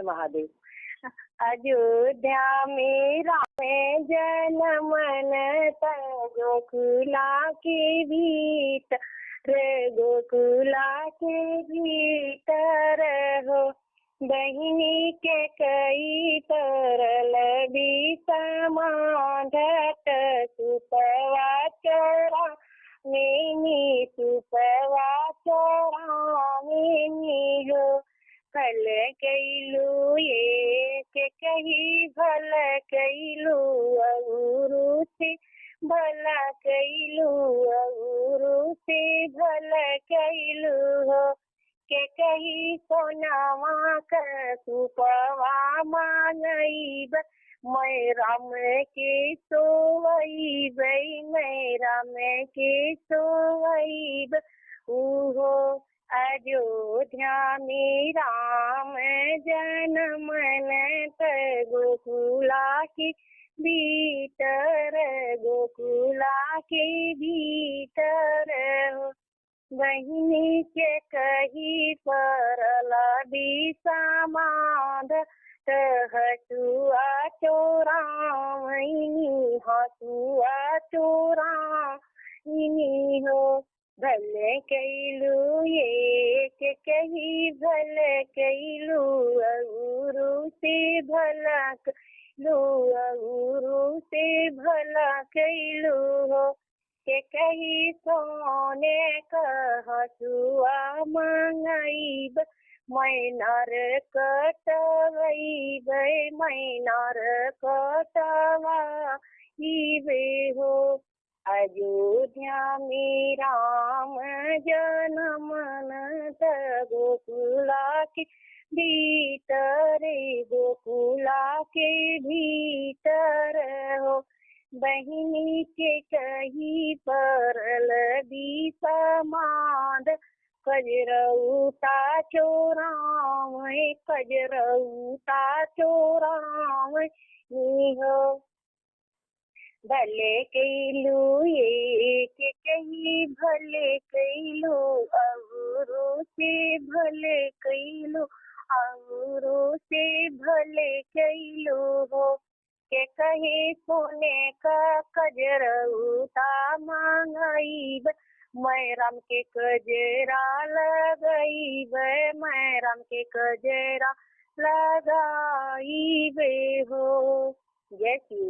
महादेव। अयोध्या में राम जन्मन गोकुला के भीतर, गोकुला के भीतर हो। बहिनी के कई तरल भी समाधत, सुपवा चोरा मेनी, सुपवा चोरा मेनी हो। भल कैलू ये के कही भल कैलू अउरू से, भला कैलू अउरू से भल कैलू हो। के कही सोनावा का सुपवा मांगईब, मैं राम के सोईब, मैं राम के सोईब उहो। अयोध्या में राम जन्मन गोकुला के भीतर, गोकुला के भीतर हो। बहिनी के कही परला भी समाध, हसुआ चोरा मैनी, हसुआ चोरा हो। भले कैलू ये के कही भल कैलू अउरू से भला कैलू, अउरू से भला कैलू हो। के कही सोने का हसुआ मंगाईब, मैं नर कटवईब, मैं नर कटवाईबे हो। अयोध्या में राम जन्मन गोकुला के भीतर, गोकुला के भीतर हो। बहिनी के कही परल भी समाद, कजरऊता चोराव, कजरऊता चोराव हो। भले कैलू ये के कही भले कैलू अउरू से भले कैलू, अउरू से भले कैलू हो। के कहे सोने का कजरऊता मांगईब, मैं राम के कजरा लगईब, मैं राम के कजरा लगाईबे हो। जय श्री